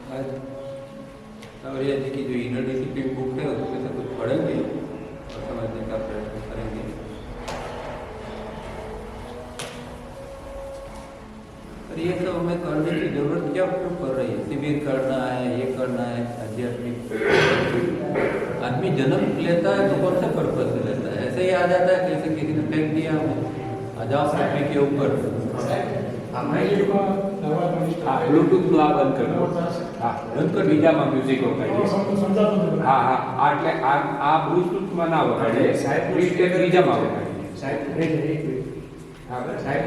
आज सावरिया जी की जो इनर डिसिप्लिन बुक है उसमें से कुछ पढ़ेंगे और समझने का प्रयत्न करेंगे। और ये सब हमें करने की जरूरत क्या क्यों पड़ रही है? शिविर करना है, ये करना है, आध्यात्मिक। आदमी जन्म लेता है तो कौन सा पर्पज से लेता है? ऐसे ही आ जाता है, कैसे किसी ने फेंक दिया, आ जाओ पृथ्वी के ऊपर। ब्लूटूथ નું આ બંધ કરો. હા બંધ કર, બીજામાં મ્યુઝિક વગાડીએ. હા હા એટલે આ બ્લૂટૂથ માં ના વગાડીએ સાહેબ, બીજામાં વગાડીએ સાહેબ. હા સાહેબ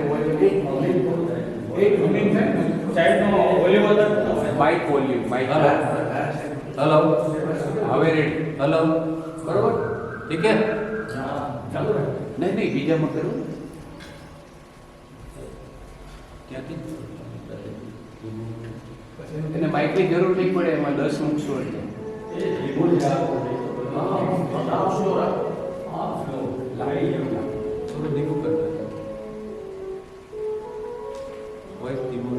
માઇક વોલ્યુમ માઇક. हेलो હવે રેડી. हेलो, बरोबर ठीक है। નહીં નહીં બીજામાં કરું. क्या थी? એને માઇકની જરૂર નહીં પડે, એમાં 10 મૂકશો એટલે थोड़ा धीमो करना है, वॉइस धीमो।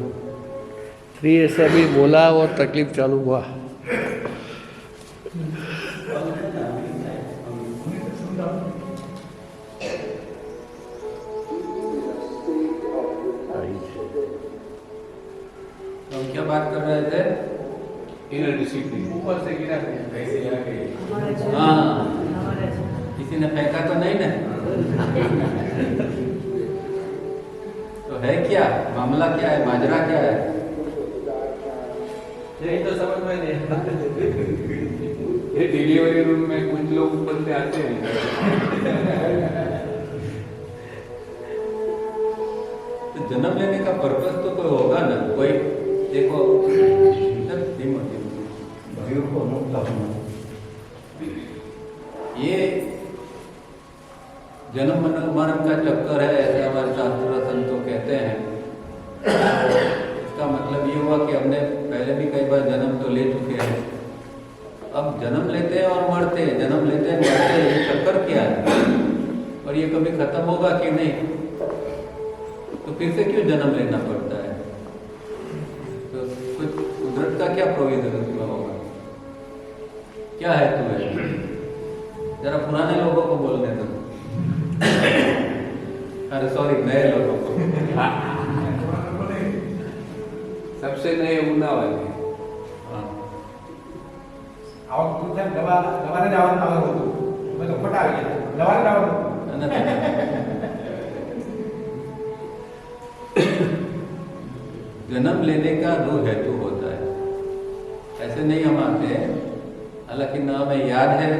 फ्री ऐसे अभी बोला और तकलीफ चालू हुआ। तो हम क्या बात कर रहे थे? ઇનર ડિસિપ્લિન ઉપર से गिरा कैसे लगे. हाँ, किसी ने फेंका तो नहीं ना? तो है क्या मामला, क्या है माजरा, क्या है? यही तो समझ में नहीं. ये डिलीवरी रूम में कुछ लोग ऊपर से आते हैं. तो जन्म लेने का पर्पस तो कोई होगा ना, कोई देखो धीमो ये जन्म मरण का चक्कर है, ऐसे हमारे शास्त्र संतों कहते हैं। इसका मतलब ये हुआ कि हमने पहले भी कई बार जन्म तो ले चुके हैं, अब जन्म लेते हैं और मरते हैं, जन्म लेते हैं मरते हैं, ये चक्कर क्या है और ये कभी खत्म होगा कि नहीं? तो फिर से क्यों जन्म लेना पड़ता है? तो कुछ कुदरत का क्या प्रोविजन उसमें होगा? क्या है तुम्हें? जरा पुराने लोगों को बोलने दो। अरे सॉरी, नए लोगों को। सबसे नए ऊना वाले. हाँ, जन्म लेने का दो हेतु होता है, ऐसे नहीं हम आते हैं। हालांकि न हमें याद है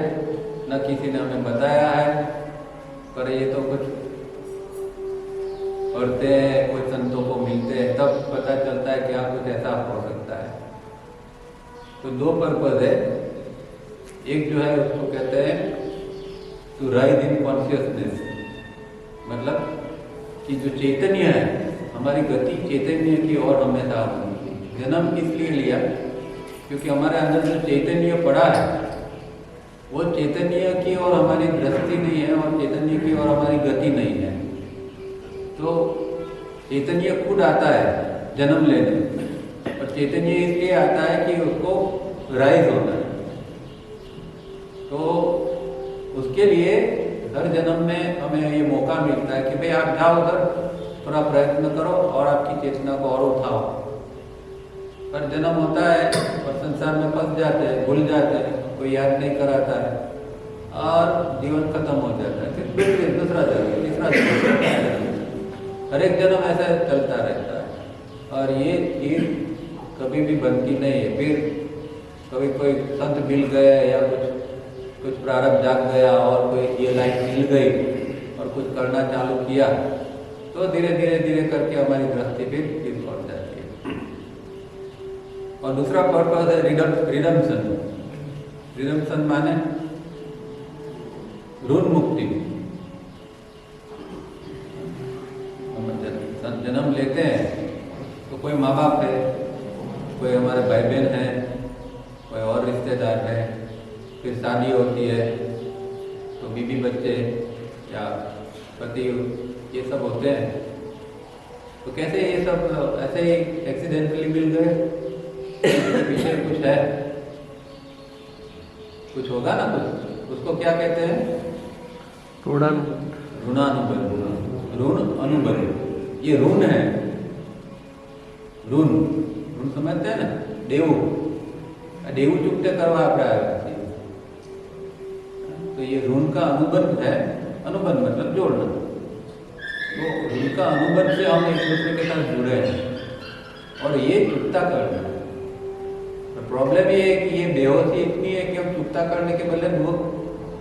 न किसी ने हमें बताया है, पर ये तो कुछ पढ़ते हैं, कुछ संतों को मिलते हैं, तब पता चलता है कि हाँ कुछ ऐसा हो सकता है। तो दो पर्पज है, एक जो है उसको कहते हैं टू राइज इन कॉन्शियसनेस, मतलब कि जो चैतन्य है, हमारी गति चैतन्य की ओर हमेशा होनी चाहिए। जन्म इसलिए लिया क्योंकि हमारे अंदर जो चैतन्य पड़ा है वो चैतन्य की ओर हमारी दृष्टि नहीं है और चैतन्य की ओर हमारी गति नहीं है। तो चैतन्य खुद आता है जन्म लेने, और चैतन्य इसलिए आता है कि उसको राइज होना है। तो उसके लिए हर जन्म में हमें ये मौका मिलता है कि भाई आप जाओ उधर, थोड़ा प्रयत्न करो और आपकी चेतना को और उठाओ। पर जन्म होता है और संसार में फंस जाते हैं, भूल जाते हैं, कोई याद नहीं कराता है और जीवन खत्म हो जाता है। फिर दूसरा जन्म, तीसरा जन्म, हर एक जन्म ऐसा चलता रहता है और ये चीज कभी भी बनती नहीं है। फिर कभी कोई संत मिल गए या कुछ प्रारब्ध जाग गया और कोई ये लाइफ मिल गई और कुछ करना चालू किया, तो धीरे धीरे धीरे करके हमारी दृष्टि फिर लौट जाती है। और दूसरा पर्पस है रिडम्पशन। रिडम्पशन माने ऋण मुक्ति। हम जन्म लेते हैं तो कोई माँ बाप है, कोई हमारे भाई बहन है, कोई और रिश्तेदार है, फिर शादी होती है तो बीवी बच्चे या पति ये सब होते हैं। तो कैसे ये सब ऐसे ही एक्सीडेंटली मिल गए? इसके पीछे कुछ है, कुछ होगा ना कुछ, उसको क्या कहते हैं? ऋणानुबंध, ऋण अनुबंध। ये ऋण है, ऋण समझते हैं ना, देवू चुकते करवा प्राय। तो ये ऋण का अनुबंध है, अनुबंध मतलब जोड़ना। तो ऋण का अनुबंध से हम एक दूसरे के साथ जुड़े हैं और ये चुकता करना है। तो प्रॉब्लम ये है कि ये बेहोशी इतनी है कि हम चुकता करने के बदले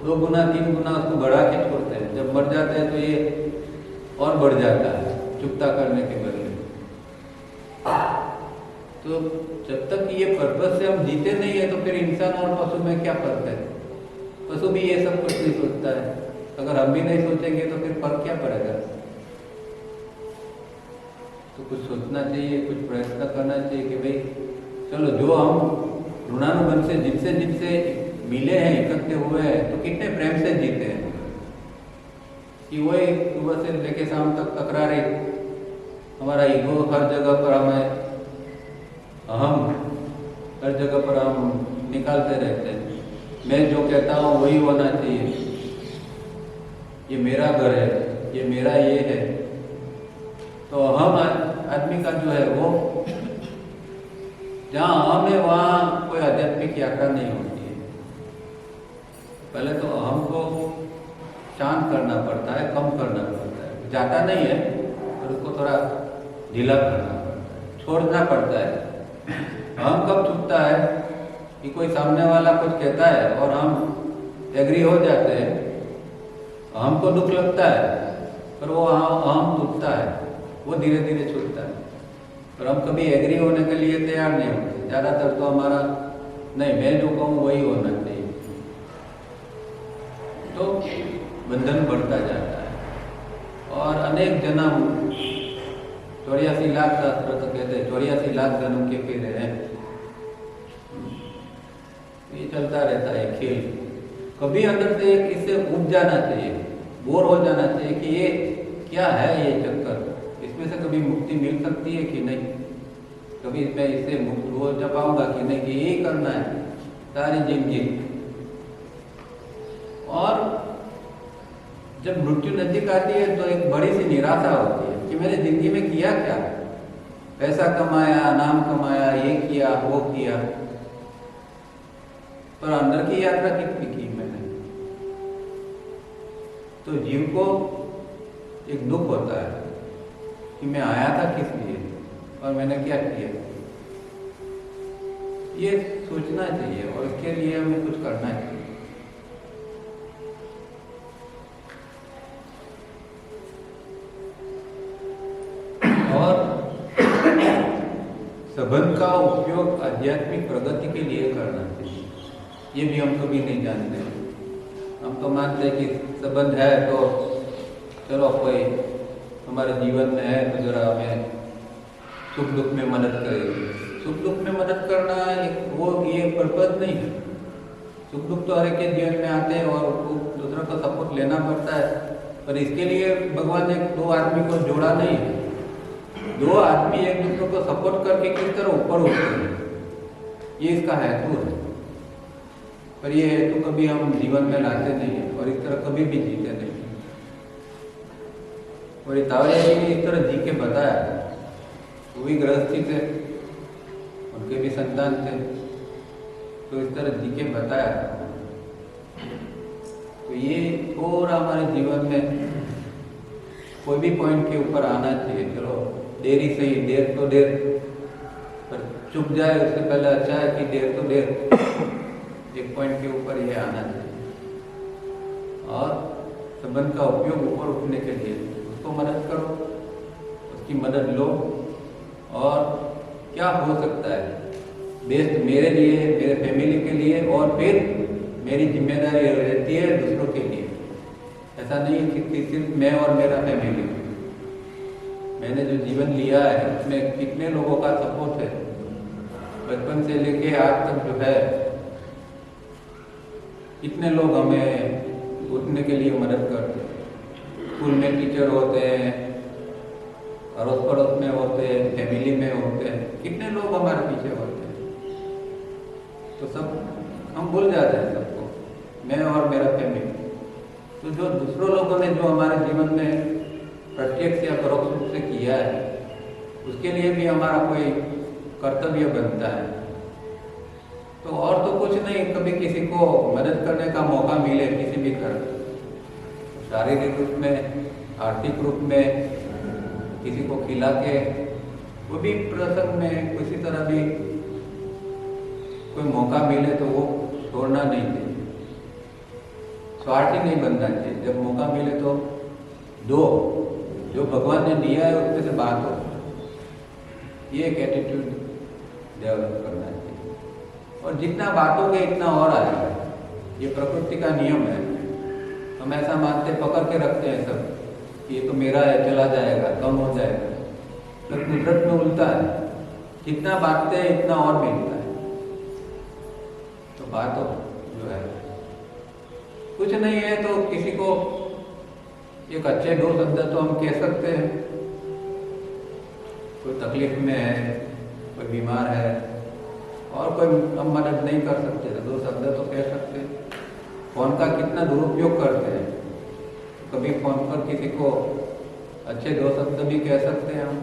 2 गुना 3 गुना उसको बढ़ा के छोड़ते हैं। जब मर जाते हैं तो ये और बढ़ जाता है चुकता करने के बदले। तो जब तक ये पर्पस से हम जीते नहीं है तो फिर इंसान और पशु में क्या फर्क है? पशु भी ये सब कुछ नहीं सोचता है। अगर हम भी नहीं सोचेंगे तो फिर फर्क क्या पड़ेगा? तो कुछ सोचना चाहिए, कुछ प्रयत्न करना चाहिए कि भाई चलो जो हम ऋणानुबंध से जिनसे मिले हैं, इकट्ठे हुए हैं, तो कितने प्रेम से जीते हैं कि वही सुबह से लेके शाम तक तकरारी, हमारा ईगो हर जगह पर हमें अहम हर जगह पर हम निकालते रहते हैं। मैं जो कहता हूँ वही होना चाहिए, ये मेरा घर है, ये मेरा ये है। तो अहम आदमी का जो है वो जहाँ अहम है वहाँ कोई आध्यात्मिक यात्रा नहीं होती है। पहले तो अहम को शांत करना पड़ता है, कम करना पड़ता है। जाता नहीं है और उसको थोड़ा ढीला करना पड़ता है, छोड़ना पड़ता है। हम कब चुकता है कि कोई सामने वाला कुछ कहता है और हम एग्री हो जाते हैं, हमको दुख लगता है, पर वो हम टूटता है, वो धीरे धीरे छूटता है। पर हम कभी एग्री होने के लिए तैयार नहीं होते। ज़्यादातर तो हमारा नहीं, मैं जो कहूँ वही होना चाहिए, तो बंधन बढ़ता जाता है। और अनेक जन्म 84 लाख शास्त्र तो कहते हैं 84 लाख जन्म के फेरे हैं। ये चलता रहता है खेल। कभी अंदर से एक इससे उब जाना चाहिए, बोर हो जाना चाहिए कि ये क्या है ये चक्कर, इसमें से कभी मुक्ति मिल सकती है कि नहीं, कभी मैं इससे मुक्त हो जा पाऊंगा कि नहीं, कि यही करना है सारी जिंदगी। और जब मृत्यु नजदीक आती है तो एक बड़ी सी निराशा होती है कि मैंने जिंदगी में किया क्या, पैसा कमाया, नाम कमाया, ये किया, वो किया, पर अंदर की यात्रा कितनी की मैंने। तो जीव को एक दुख होता है कि मैं आया था किस लिए और मैंने क्या किया। ये सोचना चाहिए और इसके लिए हमें कुछ करना चाहिए। और संबंध का उपयोग आध्यात्मिक प्रगति के लिए करना चाहिए। ये भी हम कभी नहीं जानते। हम तो मानते हैं कि संबंध है तो चलो कोई हमारे जीवन में है तो जरा हमें सुख दुख में मदद करेगी। सुख दुख में मदद करना एक वो ये पर्पज नहीं है। सुख दुख तो हर एक के जीवन में आते हैं और दूसरों का सपोर्ट लेना पड़ता है, पर इसके लिए भगवान ने 2 आदमी को जोड़ा नहीं है। 2 आदमी एक दूसरे को सपोर्ट करके किस तरह ऊपर उठते हैं, ये इसका हेतु है। पर ये हेतु कभी हम जीवन में लाते नहीं है और इस तरह कभी भी जीते नहीं। और ये तावड़िया जी ने इस तरह जी के बताया, वो भी गृहस्थी थे, उनके भी संतान थे, तो इस तरह जी के बताया। तो ये थोड़ा हमारे जीवन में कोई भी पॉइंट के ऊपर आना चाहिए। चलो देर ही सही, देर तो देर, पर चुप जाए उससे पहले अच्छा है कि देर तो देर, एक पॉइंट के ऊपर ये आना चाहिए। और संबंध का उपयोग ऊपर उठने के लिए उसको मदद करो, उसकी मदद लो। और क्या हो सकता है बेस्ट मेरे लिए, मेरे फैमिली के लिए, और फिर मेरी जिम्मेदारी रहती है दूसरों के लिए। ऐसा नहीं कि सिर्फ मैं और मेरा फैमिली। मैंने जो जीवन लिया है उसमें कितने लोगों का सपोर्ट है, बचपन से लेके आज तक जो है कितने लोग हमें उठने के लिए मदद करते हैं। स्कूल में टीचर होते हैं, अड़ोस पड़ोस में होते हैं, फैमिली में होते हैं, कितने लोग हमारे पीछे होते हैं। तो सब हम भूल जाते हैं सबको, मैं और मेरा फैमिली। तो जो दूसरों लोगों ने जो हमारे जीवन में प्रत्यक्ष या परोक्ष रूप से किया है, उसके लिए भी हमारा कोई कर्तव्य बनता है। तो और तो कुछ नहीं, कभी किसी को मदद करने का मौका मिले किसी भी तरह, शारीरिक रूप में, आर्थिक रूप में, किसी को खिला के, वो भी प्रसंग में किसी तरह भी कोई मौका मिले तो वो छोड़ना नहीं चाहिए, स्वार्थी नहीं बनना चाहिए। जब मौका मिले तो दो, जो भगवान ने दिया है उसमें से बात हो, ये एक एटीट्यूड डेवलप करना चाहिए। और जितना बातोगे इतना और आएगा, ये प्रकृति का नियम है। हम ऐसा मानते, पकड़ के रखते हैं सब कि ये तो मेरा है, चला जाएगा, कम हो जाएगा। तो कुदरत में उल्टा है, जितना बांटते हैं इतना और मिलता है। तो बात हो जो है, कुछ नहीं है तो किसी को एक अच्छे दो शब्द तो हम कह सकते हैं। कोई तकलीफ में है, कोई बीमार है और कोई हम मदद नहीं कर सकते तो दो शब्द तो कह सकते हैं। फोन का कितना दुरुपयोग करते हैं, कभी फोन पर किसी को अच्छे दो शब्द भी कह सकते हैं हम।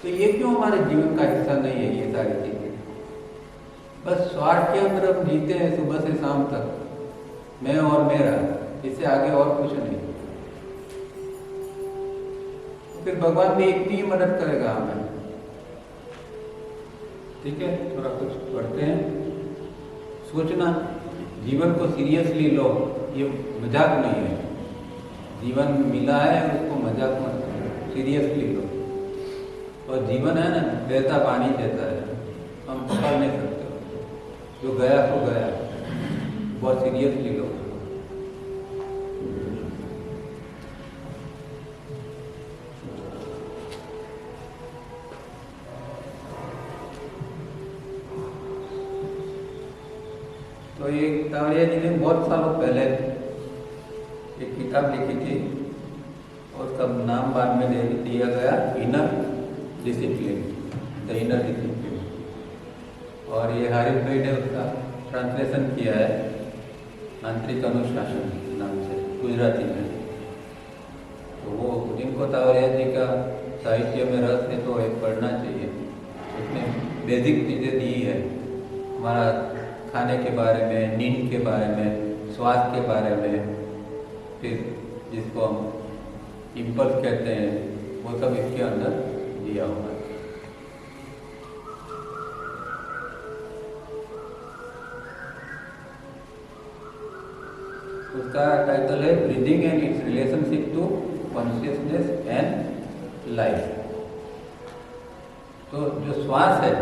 तो ये क्यों हमारे जीवन का हिस्सा नहीं है ये सारी चीजें? बस स्वार्थ के अंदर हम जीते हैं सुबह से शाम तक, मैं और मेरा, इससे आगे और कुछ नहीं। तो फिर भगवान भी इतनी ही मदद करेगा हमें। ठीक है, थोड़ा कुछ पढ़ते हैं। सोचना, जीवन को सीरियसली लो, ये मजाक नहीं है। जीवन मिला है उसको मजाक मत करो, सीरियसली लो। और जीवन है ना, बहता पानी जैसा है, हम पकड़ नहीं सकते। जो गया तो गया, बहुत सीरियसली लो। तो ये तावड़िया जी ने बहुत सालों पहले एक किताब लिखी थी और उसका नाम बाद में दे दिया गया inner discipline, the inner discipline. और ये हारिस भाई ने उसका ट्रांसलेशन किया है आंतरिक अनुशासन नाम से, गुजराती में। तो वो जिनको तावड़िया जी का साहित्य में रस है तो एक पढ़ना चाहिए। उसमें बेसिक चीज़ें दी है, हमारा खाने के बारे में, नींद के बारे में, स्वास्थ्य के बारे में, फिर जिसको हम इम्पल्स कहते हैं, वो सब इसके अंदर दिया हुआ है। उसका टाइटल है breathing and its relationship to consciousness and life. तो जो श्वास है,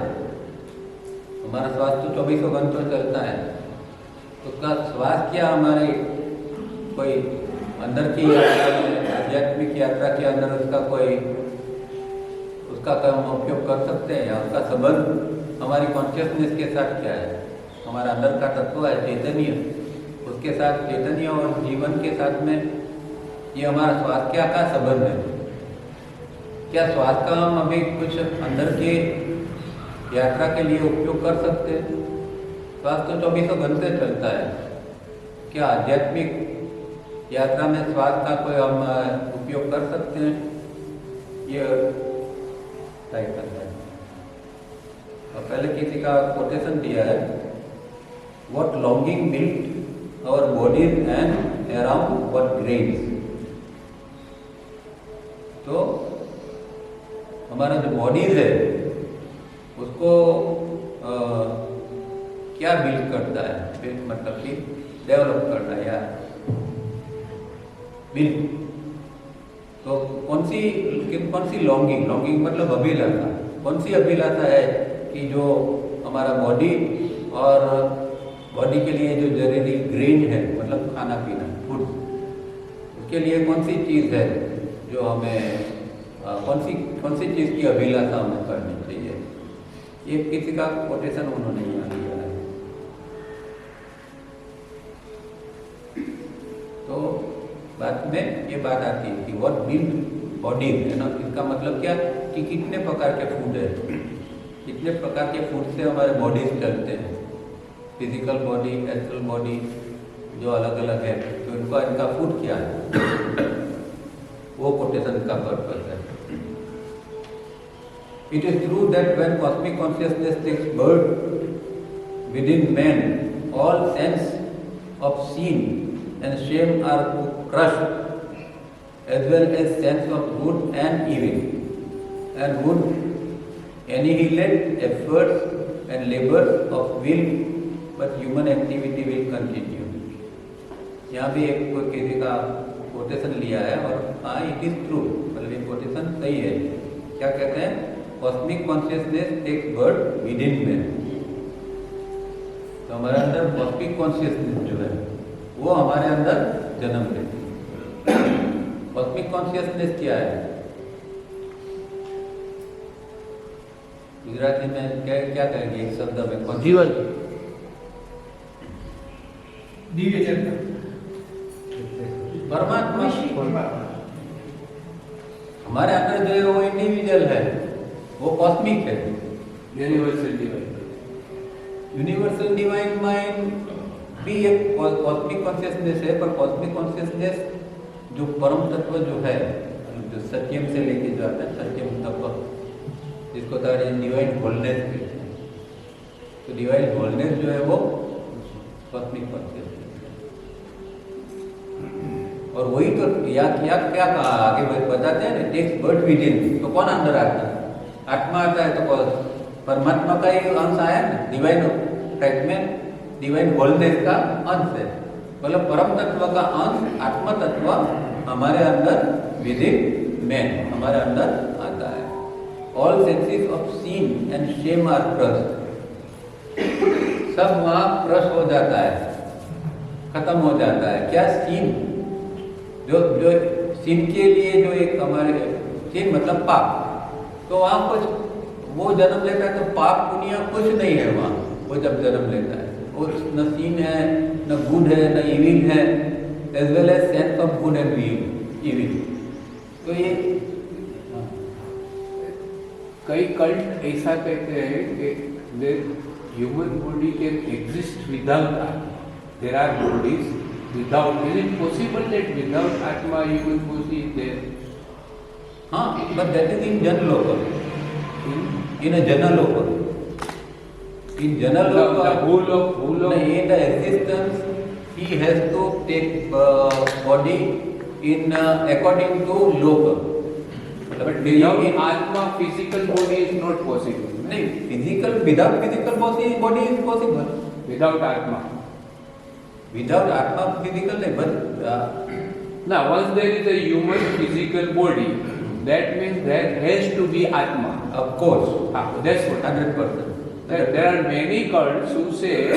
हमारा श्वास तो 24 घंटों चलता है, उसका श्वास क्या हमारे कोई अंदर की यात्रा में, आध्यात्मिक यात्रा के अंदर उसका हम उपयोग कर सकते हैं, या उसका संबंध हमारी कॉन्शियसनेस के साथ क्या है? हमारा अंदर का तत्व है चैतन्य, उसके साथ चैतन्य और जीवन के साथ में ये हमारा श्वास क्या का संबंध है? क्या श्वास का हम अभी कुछ अंदर के यात्रा के लिए उपयोग कर सकते हैं? श्वास तो 24 घंटे चलता है, क्या आध्यात्मिक यात्रा में श्वास का कोई हम उपयोग कर सकते हैं? ये टाइटल है। और पहले किसी का कोटेशन दिया है, what longing built our bodies and around what graves. तो हमारा जो बॉडीज है उसको क्या बिल्ड करता है? बिल्ड मतलब कि डेवलप करता है या बिल्ड। तो कौन सी लॉन्गिंग मतलब अभिलाषा, कौन सी अभिलाषा है कि जो हमारा बॉडी और बॉडी के लिए जो जरूरी ग्रेन है, मतलब खाना पीना, फूड, उसके लिए कौन सी चीज़ है जो हमें कौन सी चीज़ की अभिलाषा हमें करनी चाहिए? ये किसी का कोटेशन उन्होंने यहाँ दिया है। तो बाद में ये बात आती है कि व्हाट बिल्ड बॉडी है ना, इसका मतलब क्या कि कितने प्रकार के फूड है। कितने प्रकार के फूड से हमारे बॉडीज चलते हैं, फिजिकल बॉडी, एस्ट्रल बॉडी, जो अलग अलग है, तो इनका फूड क्या है, वो कोटेशन का पर्पस है. It is true that when cosmic consciousness takes birth within man, all sense of sin and shame are crushed, as well as sense of good and evil, and would annihilate efforts and labors of will, but human activity will continue. यहाँ भी एक कोई किसी का quotation लिया है और हाँ इट इज ट्रू, मतलब ये कोटेशन सही है. क्या कहते हैं? Cosmic consciousness takes birth within man. तो हमारे अंदर कॉस्मिक कॉन्शियसनेस जो है वो हमारे अंदर जन्म लेती है. कॉस्मिक कॉन्शियसनेस क्या है? गुजराती में क्या कहेंगे एक शब्द में? जीवन, दिव्य चेतना, परमात्मा. हमारे अंदर जो है वो इंडिविजुअल है, वो कॉस्मिक है. Universal divine. Universal divine mind भी एक कॉस्मिक कॉन्शियसनेस है, पर कॉस्मिक कॉन्शियसनेस जो परम तत्व जो है, जो सत्यम से लेके जो आता है, सत्यम तत्व, जिसको डिवाइन होलनेस कहते हैं. तो डिवाइन होलनेस जो है वो कॉस्मिक कॉन्शियसनेस. और वही तो क्या कहा आगे बताते हैं ना, टेक्स बर्थ विद इन. तो कौन अंदर आता है? आत्मा आता है. तो परमात्मा का एक अंश आया ना, डिवाइन फ्रैगमेंट, डिवाइन होलनेस का अंश है. मतलब परम तत्व का अंश, आत्मा तत्व हमारे अंदर विद इन मैन, हमारे अंदर आता है. All senses of sin and shame are crushed. सब वहाँ क्रश हो जाता है, खत्म हो जाता है. क्या? सीन. जो सीन के लिए जो एक हमारे सीन मतलब पाप. तो वहाँ कुछ वो जन्म लेता है तो पाप पुण्य कुछ नहीं है वहाँ. वो जब जन्म लेता है वो न सीन है, न गुड है, न इविल है, as well as sense of good and evil. तो ये कई कल्ट ऐसा कहते हैं कि human body can exist without आत्मा. There are bodies without. Is it possible that without Atma human body is there? हाँ, but that is in Janaloka. In a Janaloka. In Janaloka, the whole of in the existence, he has to take body in according to Loka. But without Atma, physical body is not possible. नहीं, physical without physical body is possible. Without Atma. Without Atma, physical नहीं, but now once there is a human physical body, that means there has to be Atma. of course, That's what. 100%. There are many cults who say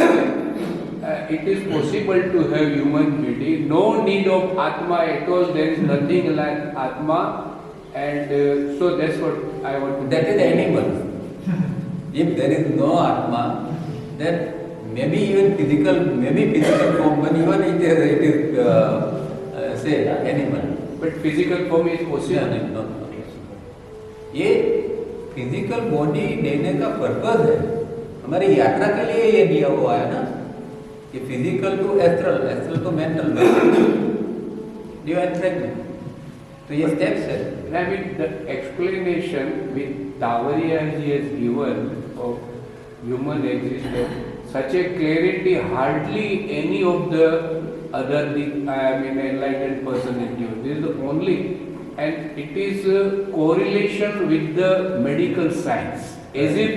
it is possible to have human body, no need of Atma at all. There is nothing like Atma, and so that's what I want to. That is animal. If there is no Atma, then maybe physical form, but even it is say animal. But physical form is possible. नहीं, not possible. ये physical body देने का purpose है, हमारी यात्रा के लिए ये दिया हुआ है ना, कि physical to astral, astral to mental, divine fragment. तो ये स्टेप्स है. I mean the explanation with Tavaria he has given of human existence, such a clarity hardly any of the other enlightened person has given. This is the only, and it is a correlation with the medical science, as if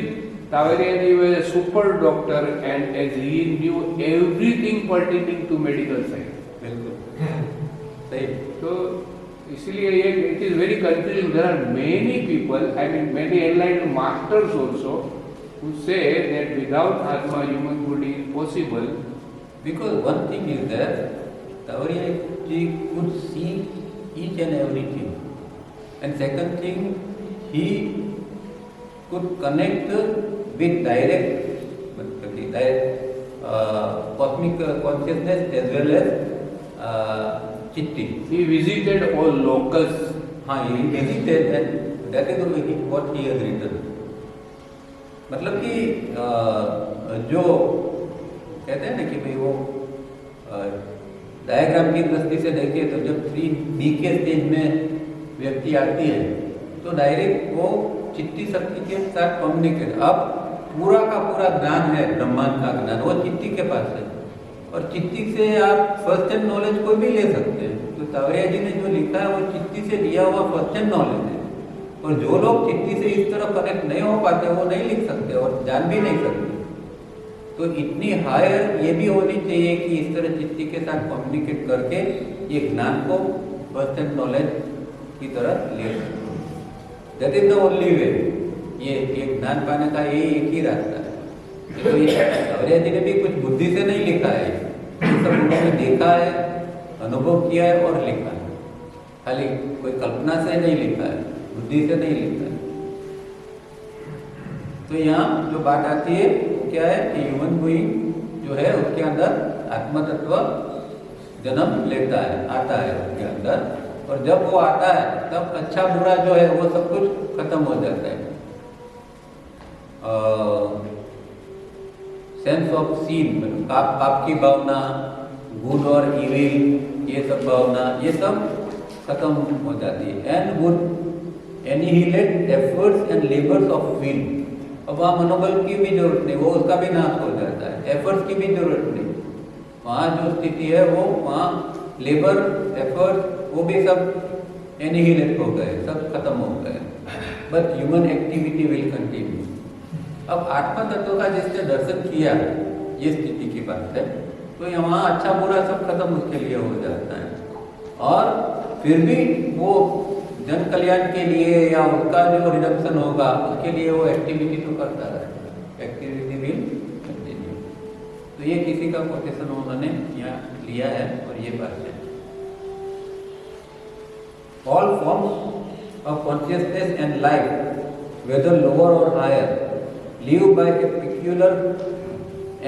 Tavaria was a super doctor and as he knew everything pertaining to medical science. बिल्कुल सही. So इसलिए ये it is very confusing. There are many people, many enlightened masters also, who say that without Atma human body is possible. Because one thing is that Tavaria ji could see each and everything, and second thing, he could connect with direct cosmic consciousness as well as Chitti. He visited all locals. He visited, and that is what he has written. मतलब कि जो कहते हैं ना कि भाई वो diagram की दृष्टि से देखिए तो जब 3D के स्टेज में व्यक्ति आती है तो डायरेक्ट वो चित्ती शक्ति के साथ कम्युनिकेट, अब पूरा का पूरा ज्ञान है, ब्रह्मांड का ज्ञान वो चित्ती के पास है और चित्ती से आप फर्स्ट हैंड नॉलेज कोई भी ले सकते हैं। तो तावड़िया जी ने जो लिखा है वो चित्ती से लिया हुआ फर्स्ट हैंड नॉलेज है और जो लोग चित्ती से इस तरह कनेक्ट नहीं हो पाते वो नहीं लिख सकते और जान भी नहीं सकते। तो इतनी हायर ये भी होनी चाहिए कि इस तरह चित्ती के साथ कम्युनिकेट करके ये ज्ञान को फर्स्ट हैंड नॉलेज की तरह ले सकते। That is the only way, ये ज्ञान पाने का ये एक ही रास्ता है। तो ये तावड़िया जी ने भी कुछ बुद्धि से नहीं लिखा है, ये सब उन्होंने देखा है, अनुभव किया है और लिखा है, खाली कोई कल्पना से नहीं लिखा है, बुद्धि से नहीं लिखा है। तो यहाँ जो बात आती है वो क्या है कि ह्यूमन बीइंग जो है उसके अंदर आत्म तत्व जन्म लेता है, आता है उसके अंदर, और जब वो आता है तब अच्छा बुरा जो है वो सब कुछ खत्म हो जाता है। सेंस ऑफ सीन, पाप की भावना, गुड और इविल, ये सब भावना ये सब खत्म हो जाती है। And would annihilate efforts and labours of will, अब वहाँ मनोबल की भी जरूरत नहीं, वो उसका भी नाश हो जाता है, एफर्ट्स की भी जरूरत नहीं। वहाँ जो स्थिति है वो वहाँ लेबर एफर्ट वो भी सब एनिहिलेट हो गए, सब खत्म हो गए, but human activity will continue. अब आत्मा तत्व का जिसने दर्शन किया, ये स्थिति की बात है, तो यहाँ अच्छा बुरा सब खत्म उसके लिए हो जाता है और फिर भी वो जन कल्याण के लिए या उसका जो रिडम्पशन होगा उसके लिए वो एक्टिविटी तो करता रहेगा, एक्टिविटी विल कंटिन्यू। तो ये किसी का कोटेशन उन्होंने यहाँ लिया है और ये बात है। All forms of consciousness and life, whether lower or higher, live by a peculiar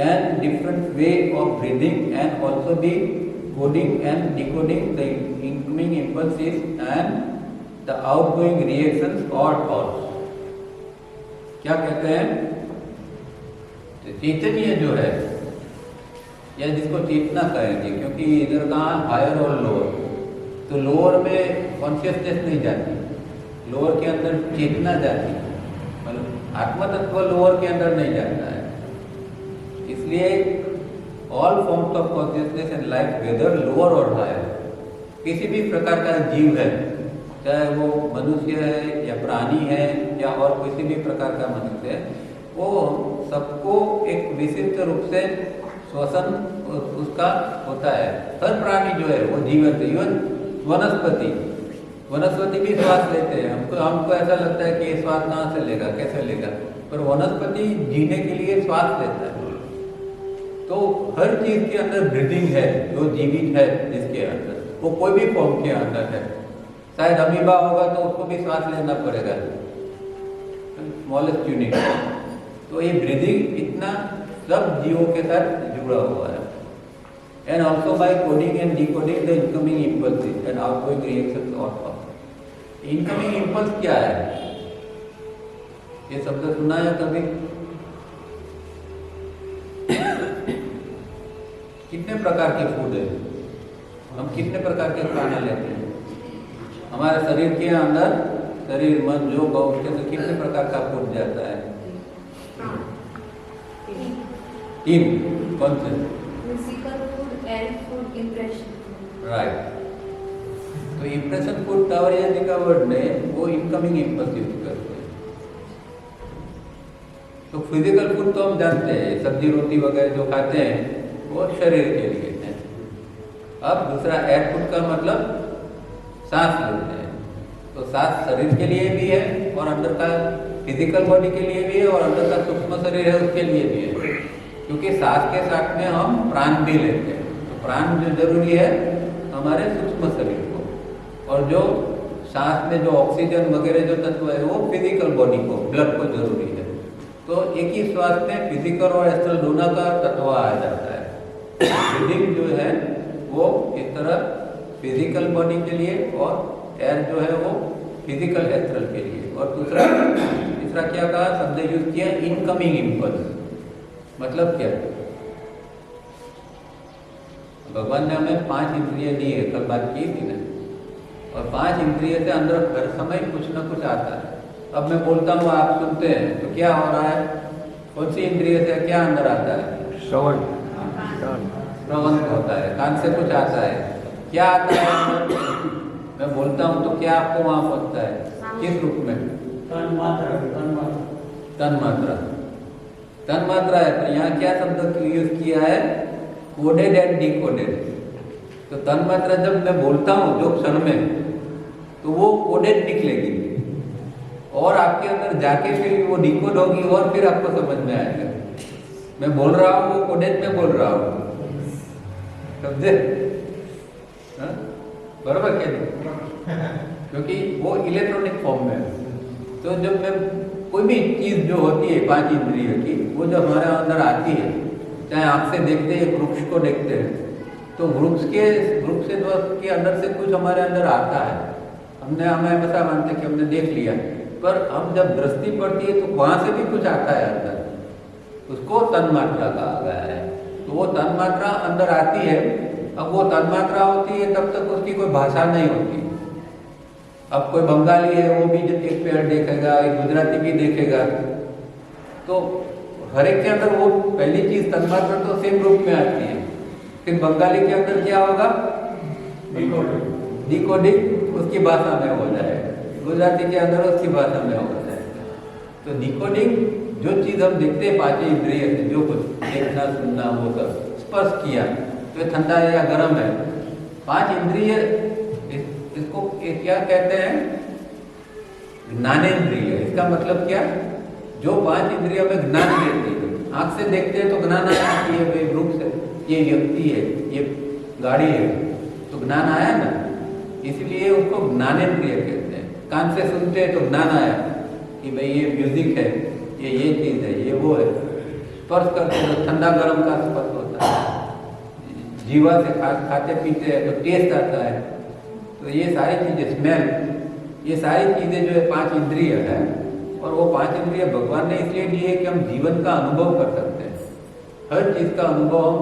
and different way of breathing and also be coding and decoding the incoming impulses and the outgoing reactions or thoughts। क्या कहते हैं? चैतन्य जो है या जिसको चेतना कहेंगे, क्योंकि इधर कहाँ हायर और लोअर, तो लोअर में कॉन्शियसनेस नहीं जाती, लोअर के अंदर चेतना जाती, मतलब आत्मा तत्व लोअर के अंदर नहीं जाता है। इसलिए all forms of consciousness and life whether lower और हायर, किसी भी प्रकार का जीव है, चाहे वो मनुष्य है या प्राणी है या और किसी भी प्रकार का मनुष्य है, वो सबको एक विशिष्ट रूप से श्वसन उसका होता है। हर प्राणी जो है वो जीवित है, इवन वनस्पति भी श्वास लेते हैं। हमको ऐसा लगता है कि ये श्वास कहाँ से लेगा, कैसे लेगा, पर वनस्पति जीने के लिए श्वास लेता है। तो हर चीज के अंदर ब्रीदिंग है, जो जीवित है जिसके अंदर, वो कोई भी फॉर्म के अंदर है। शायद अमीबा होगा तो उसको भी सांस लेना पड़ेगा, स्मॉलेस्ट यूनिट। तो ये ब्रीदिंग इतना सब जीवों के साथ जुड़ा हुआ है। And also by coding and decoding the incoming impulse and outgoing reactions of thought. Incoming impulse क्या है? ये शब्द सुना है कभी? कितने प्रकार के फूड है, हम कितने प्रकार के खाना लेते हैं, हमारे शरीर के अंदर शरीर मन जो उसके अंदर कितने प्रकार का फूड जाता है? 3। कौन से? Physical food, air food, impression. Right. तो इम्प्रेशन फूड तावड़िया जी का वर्ड में वो इनकमिंग इम्पल्स यूज करते हैं। तो फिजिकल फूड तो हम जानते हैं, सब्जी रोटी वगैरह जो खाते हैं वो शरीर के लिए है। अब दूसरा एयर फूड का मतलब सांस लेते हैं, तो सांस शरीर के लिए भी है और अंदर का फिजिकल बॉडी के लिए भी है और अंदर का सूक्ष्म शरीर है उसके लिए भी है, क्योंकि सांस के साथ में हम प्राण भी लेते हैं। तो प्राण जो जरूरी है हमारे सूक्ष्म शरीर को, और जो सांस में जो ऑक्सीजन वगैरह जो तत्व है वो फिजिकल बॉडी को, ब्लड को जरूरी है। तो एक ही श्वास में फिजिकल और एस्ट्रल दोनों का तत्व आ जाता है। ब्रीदिंग जो है वो इस तरह फिजिकल बॉडी के लिए और एयर जो है वो फिजिकल एस्ट्रल के लिए, और दूसरा दूसरा क्या कहा, शब्द यूज किया इनकमिंग इम्पल्स। मतलब क्या, भगवान ने हमें 5 इंद्रिय दी है, कल बात की थी ना, और 5 इंद्रिय से अंदर हर समय कुछ ना कुछ आता है। अब मैं बोलता हूँ, आप सुनते हैं, तो क्या हो रहा है, कौन सी इंद्रिय से क्या अंदर आता है, श्रवण श्रवण होता है, कान से कुछ आता है, क्या आता है अंदर? मैं बोलता हूँ तो क्या आपको वहां पहुंचता है, किस रूप में, तन मात्रा, तन मात्रा है। तो यहाँ क्या शब्द यूज किया है, कोडेड एंड डिकोडेड। तो तन मात्रा जब मैं बोलता हूँ जो क्षण में, तो वो कोडेड निकलेगी, और आपके अंदर जाके फिर वो डिकोड होगी, और फिर आपको समझ में आएगा। मैं बोल रहा हूँ वो कोडेड में बोल रहा हूँ, समझे? बराबर क्या नहीं? क्योंकि वो इलेक्ट्रॉनिक फॉर्म में है। तो जब मैं कोई भी चीज जो होती है 5 इंद्रियों की, वो जब हमारे अंदर आती है, चाहे आँख से देखते हैं, वृक्ष को देखते हैं, तो वृक्ष से के अंदर से कुछ हमारे अंदर आता है। हमें हमेशा मानते कि हमने देख लिया, पर हम जब दृष्टि पड़ती है तो वहाँ से भी कुछ आता है अंदर, उसको तन्मात्रा कहा गया है। तो वो तन्मात्रा अंदर आती है। अब वो तन्मात्रा होती है, तब तक उसकी कोई भाषा नहीं होती। अब कोई बंगाली है, वो भी जब एक पेड़ देखेगा, एक गुजराती भी देखेगा, तो हर एक के अंदर वो पहली चीज तन्मात्रा तो सेम रूप में आती है। फिर बंगाली के अंदर क्या होगा, डिकोडिंग उसकी भाषा में हो जाएगा, गुजराती के अंदर उसकी भाषा में हो जाएगा। तो डिकोडिंग, जो चीज हम देखते हैं 5 इंद्रिय से, जो कुछ देखना सुनना, वो सब स्पर्श किया, तो ये ठंडा है या गर्म है, 5 इंद्रिय, इसको क्या कहते हैं, ज्ञानेंद्रिय। इसका मतलब क्या, जो 5 इंद्रिय में ज्ञान देती है। आंख से देखते हैं तो ज्ञान आया कि ये वृक्ष है, ये व्यक्ति है, ये गाड़ी है, तो ज्ञान आया ना, इसलिए उसको ज्ञानेंद्रिय कहते हैं। कान से सुनते हैं तो ज्ञान आया कि भाई ये म्यूजिक है, ये चीज है, ये वो है। स्पर्श करते हैं तो ठंडा गर्म का स्पर्श होता है। जीवा से खाते पीते हैं तो टेस्ट आता है। तो ये सारी चीजें, स्मेल, ये सारी चीजें जो है 5 इंद्रिय है, और वो 5 इंद्रिय भगवान ने इसलिए दी है कि हम जीवन का अनुभव कर सकते हैं। हर चीज का अनुभव हम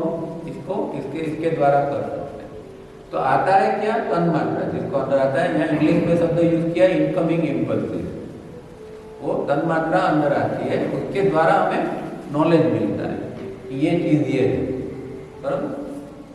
इसके द्वारा कर सकते हैं। तो आता है क्या, तन्मात्रा, जिसको अंदर आता है। यहाँ इंग्लिश में शब्द यूज किया इनकमिंग इम्पल्सिव। वो तन्मात्रा अंदर आती है, उसके द्वारा हमें नॉलेज मिलता है कि ये चीज ये है, बराबर।